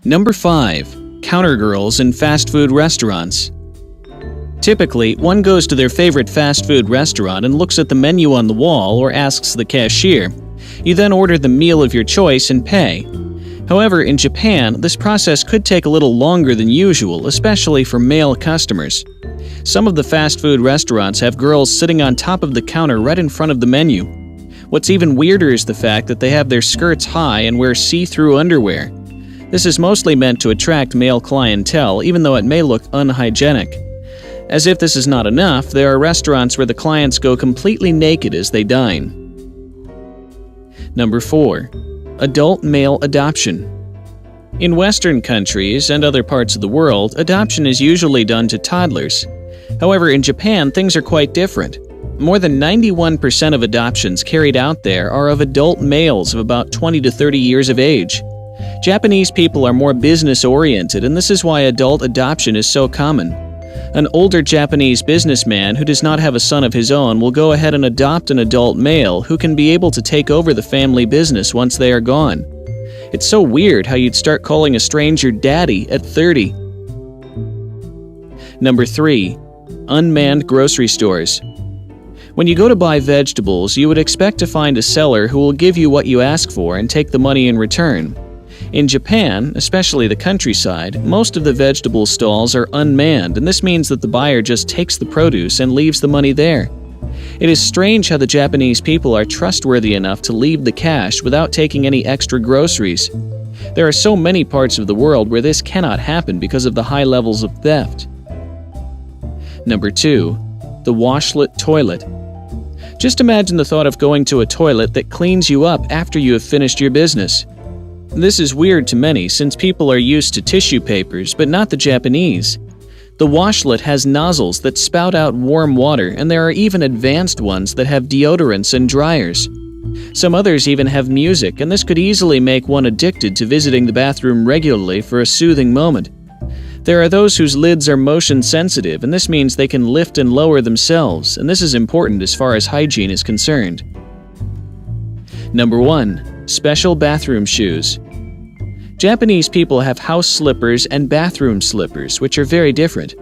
Number 5. Counter girls in fast food restaurants. Typically, one goes to their favorite fast food restaurant and looks at the menu on the wall or asks the cashier. You then order the meal of your choice and pay. However, in Japan, this process could take a little longer than usual, especially for male customers. Some of the fast food restaurants have girls sitting on top of the counter right in front of the menu. What's even weirder is the fact that they have their skirts high and wear see-through underwear. This is mostly meant to attract male clientele, even though it may look unhygienic. As if this is not enough, there are restaurants where the clients go completely naked as they dine. Number 4. Adult male adoption. In Western countries and other parts of the world, adoption is usually done to toddlers. However, in Japan, things are quite different. More than 91% of adoptions carried out there are of adult males of about 20 to 30 years of age. Japanese people are more business-oriented, and this is why adult adoption is so common. An older Japanese businessman who does not have a son of his own will go ahead and adopt an adult male who can be able to take over the family business once they are gone. It's so weird how you'd start calling a stranger daddy at 30. Number 3. Unmanned grocery stores. When you go to buy vegetables, you would expect to find a seller who will give you what you ask for and take the money in return. In Japan, especially the countryside, most of the vegetable stalls are unmanned, and this means that the buyer just takes the produce and leaves the money there. It is strange how the Japanese people are trustworthy enough to leave the cash without taking any extra groceries. There are so many parts of the world where this cannot happen because of the high levels of theft. Number 2. The washlet toilet. Just imagine the thought of going to a toilet that cleans you up after you have finished your business. This is weird to many since people are used to tissue papers, but not the Japanese. The washlet has nozzles that spout out warm water, and there are even advanced ones that have deodorants and dryers. Some others even have music, and this could easily make one addicted to visiting the bathroom regularly for a soothing moment. There are those whose lids are motion sensitive, and this means they can lift and lower themselves, and this is important as far as hygiene is concerned. Number 1. Special bathroom shoes. Japanese people have house slippers and bathroom slippers, which are very different.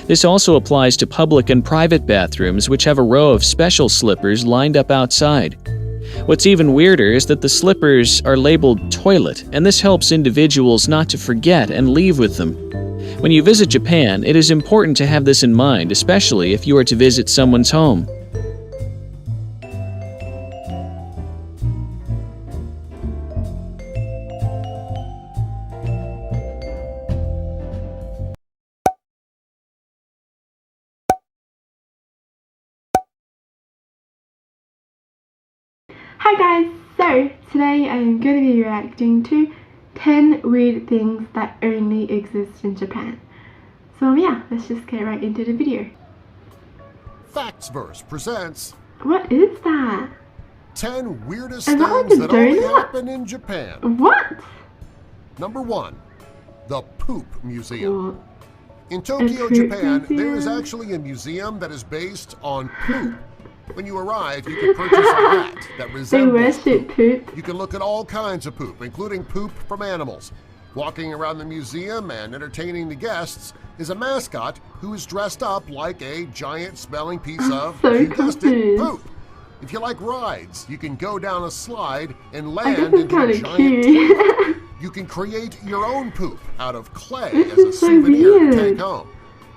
This also applies to public and private bathrooms, which have a row of special slippers lined up outside. What's even weirder is that the slippers are labeled toilet, and this helps individuals not to forget and leave with them. When you visit Japan, it is important to have this in mind, especially if you are to visit someone's home. Hi guys, so today I'm going to be reacting to 10 weird things that only exist in Japan. So yeah, let's just get right into the video. Factsverse presents... What is that? 10 weirdest Is things that like a that only donut? happen in Japan. What? Number 1. The Poop Museum. What? In Tokyo, poop Japan, there museum? is actually a museum that is based on poop. When you arrive, you can purchase a hat that They resembles worship poop. You can look at all kinds of poop, including poop from animals. Walking around the museum and entertaining the guests is a mascot who is dressed up like a giant smelling piece of, so you guessed it, confused. poop. If you like rides, you can go down a slide and I guess land it's into kind a of giant cute. toilet. You can create your own poop out of clay This as a is so souvenir to weird. take home.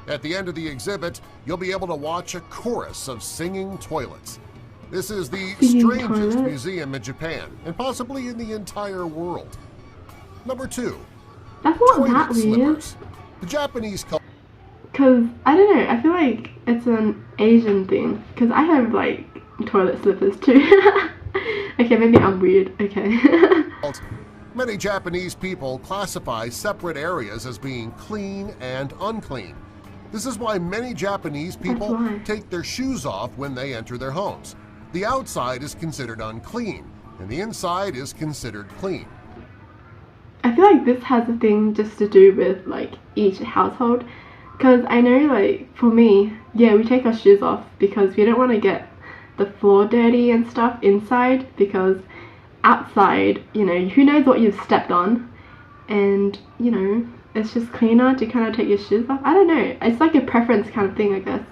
At the end of the exhibit, you'll be able to watch a chorus of singing toilets. This is the Singing strangest toilet? museum in Japan, and possibly in the entire world. Number 2. That's not Toilet that weird. slippers. The Japanese culture. Cause I don't know, I feel like it's an Asian thing. Cause I have like toilet slippers too. Okay, maybe I'm weird. Okay. Many Japanese people classify separate areas as being clean and unclean. This is why many Japanese people why. take their shoes off when they enter their homes. The outside is considered unclean, and the inside is considered clean. I feel like this has a thing just to do with like each household. Cause I know like for me, yeah, we take our shoes off because we don't want to get the floor dirty and stuff inside, because outside, you know, who knows what you've stepped on, and you know, it's just cleaner to kind of take your shoes off. I don't know, it's like a preference kind of thing, I guess.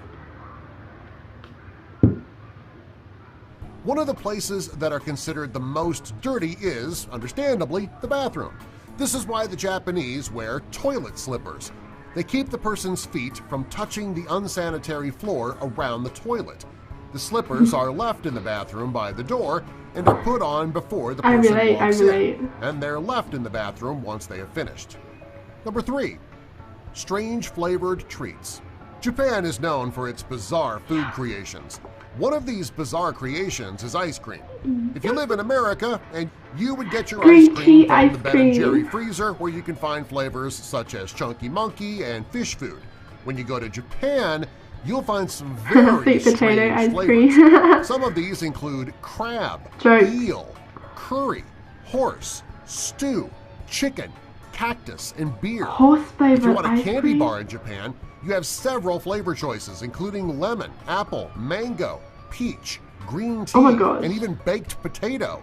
One of the places that are considered the most dirty is, understandably, the bathroom. This is why the Japanese wear toilet slippers. They keep the person's feet from touching the unsanitary floor around the toilet. The slippers are left in the bathroom by the door and are put on before the person walks in, and they're left in the bathroom once they have finished. Number 3. Strange flavored treats. Japan is known for its bizarre food creations. One of these bizarre creations is ice cream. If you live in America, and you would get your ice cream from the Ben & Jerry freezer, where you can find flavors such as Chunky Monkey and fish food. When you go to Japan, you'll find some very strange flavors. Some of these include crab, eel, curry, horse, stew, chicken, cactus, and beer. If you want a candy bar in Japan, you have several flavor choices, including lemon, apple, mango, peach, green tea, and even baked potato.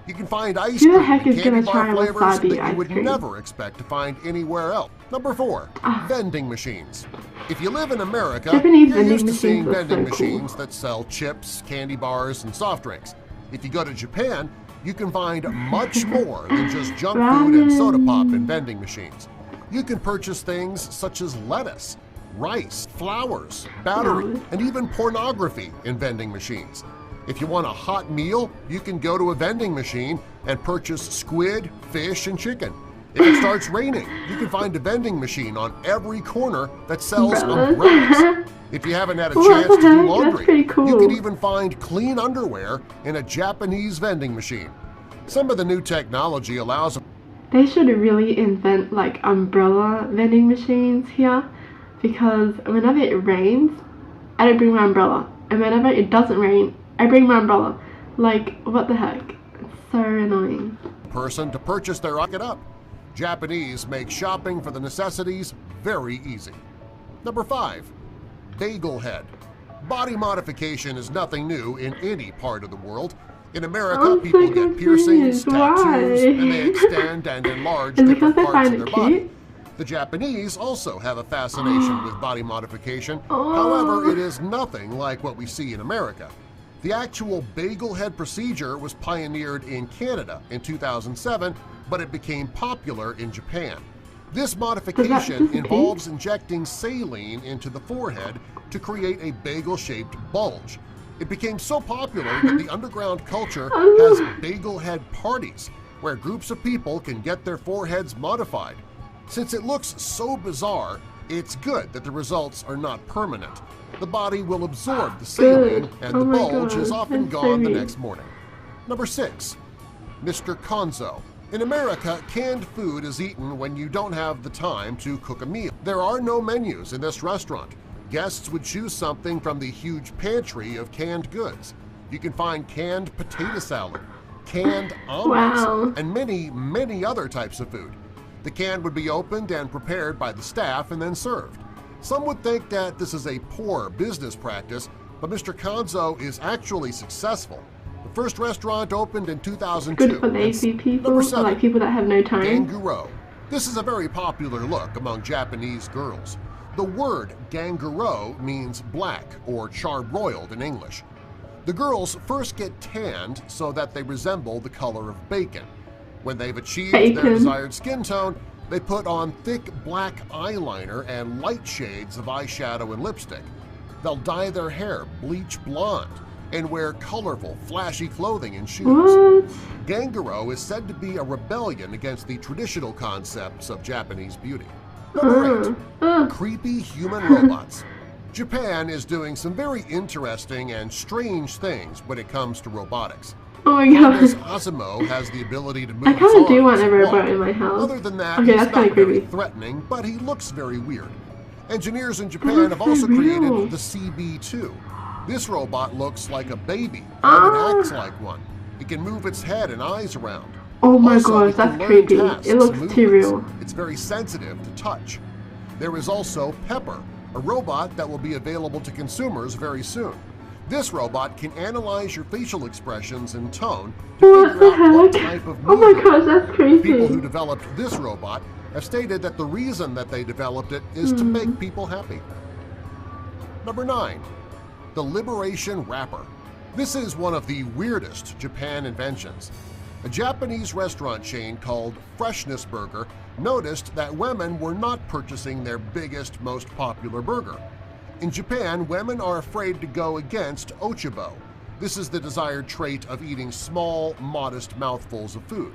You can find ice cream and candy bar flavors that you would never expect to find anywhere else. Number 4. Vending machines. If you live in America, you're used to seeing vending machines that sell chips, candy bars, and soft drinks. If you go to Japan, you can find much more than just junk food and soda pop in vending machines. You can purchase things such as lettuce, rice, flowers, battery, and even pornography in vending machines. If you want a hot meal, you can go to a vending machine and purchase squid, fish, and chicken. If it starts raining, you can find a vending machine on every corner that sells umbrellas. If you haven't had a chance to do laundry, you can even find clean underwear in a Japanese vending machine. Some of the new technology allows... They should really invent like umbrella vending machines here, because whenever it rains, I don't bring my umbrella, and whenever it doesn't rain, I bring my umbrella. Like, what the heck? It's so annoying. ...person to purchase their rocket up. Japanese make shopping for the necessities very easy. Number 5. Bagel head. Body modification is nothing new in any part of the world. In America, people get piercings, tattoos, and they extend and enlarge different parts of their body. The Japanese also have a fascination with body modification. However, it is nothing like what we see in America. The actual bagel head procedure was pioneered in Canada in 2007, but it became popular in Japan. This modification involves injecting saline into the forehead to create a bagel-shaped bulge. It became so popular that the underground culture has bagel head parties, where groups of people can get their foreheads modified. Since it looks so bizarre, it's good that the results are not permanent. The body will absorb the saline, and the bulge is often gone the next morning. Number 6. Mr. Konzo. In America, canned food is eaten when you don't have the time to cook a meal. There are no menus in this restaurant. Guests would choose something from the huge pantry of canned goods. You can find canned potato salad, canned omelets, and many other types of food. The can would be opened and prepared by the staff and then served. Some would think that this is a poor business practice, but Mr. Konzo is actually successful. The first restaurant opened in 2002. Good for lazy people, or like people that have no time. Ganguro. This is a very popular look among Japanese girls. The word ganguro means black or charbroiled in English. The girls first get tanned so that they resemble the color of bacon. When they've achieved their desired skin tone, they put on thick black eyeliner and light shades of eyeshadow and lipstick. They'll dye their hair bleach blonde and wear colorful, flashy clothing and shoes. Ganguro is said to be a rebellion against the traditional concepts of Japanese beauty. Number 8. Creepy human robots. Japan is doing some very interesting and strange things when it comes to robotics. Oh my god. Asimo has the ability to move I kind of do want a robot in my house. Other than that, he's not very threatening, but he looks very weird. Engineers in Japan have also created the CB2. This robot looks like a baby and it acts like one. It can move its head and eyes around. Oh my gosh, that's creepy. It looks too real. It's very sensitive to touch. There is also Pepper, a robot that will be available to consumers very soon. This robot can analyze your facial expressions and tone to What figure the out what heck? type of Oh my movement. gosh, that's People who crazy. developed this robot have stated that the reason that they developed it is to make people happy. Number 9. The Liberation Wrapper. This is one of the weirdest Japan inventions. A Japanese restaurant chain called Freshness Burger noticed that women were not purchasing their biggest, most popular burger. In Japan, women are afraid to go against ochibo. This is the desired trait of eating small, modest mouthfuls of food.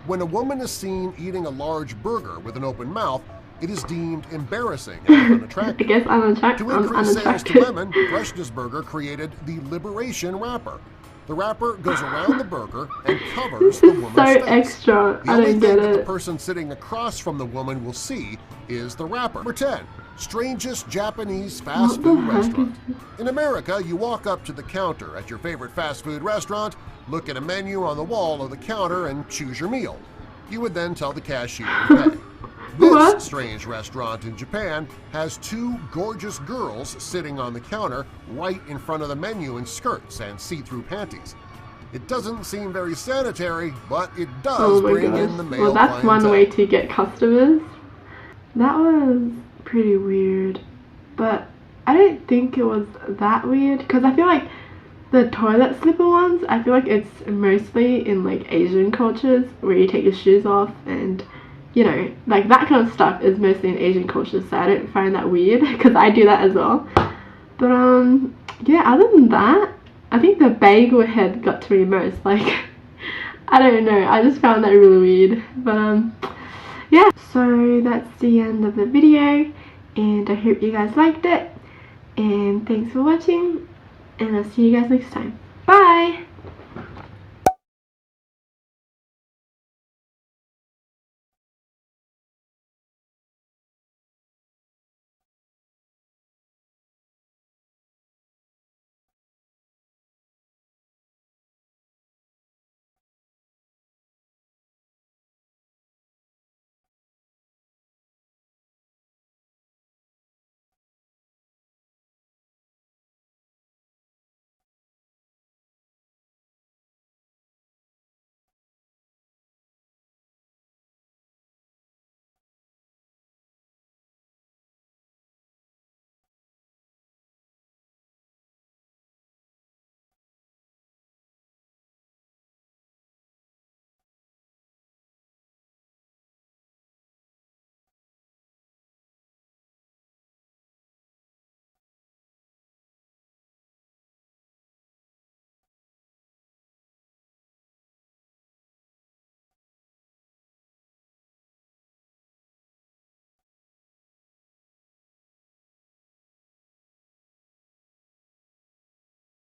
When a woman is seen eating a large burger with an open mouth, it is deemed embarrassing and I unattractive. guess I'm To increase sales to unattractive. women, Freshness Burger created the Liberation Wrapper. The wrapper goes around the burger and covers This the is woman's so face. extra. The I only don't thing get that the it. person sitting across from the woman will see is the wrapper. Number 10. Strangest Japanese fast What the food heck restaurant. is In America, you walk up to the counter at your favorite fast food restaurant, look at a menu on the wall of the counter, and choose your meal. You would then tell the cashier to pay. This What? strange restaurant in Japan has 2 gorgeous girls sitting on the counter right in front of the menu in skirts and see-through panties. It doesn't seem very sanitary, but it does Oh my bring gosh. in the male Well, that's one clientele. way to get customers. That was pretty weird. But I don't think it was that weird because I feel like the toilet slipper ones, I feel like it's mostly in like Asian cultures where you take your shoes off and you know, like that kind of stuff is mostly in Asian cultures, so I don't find that weird because I do that as well. But yeah, other than that, I think the bagel head got to me most. Like, I don't know, I just found that really weird. But yeah, so that's the end of the video, and I hope you guys liked it. And thanks for watching, and I'll see you guys next time. Bye!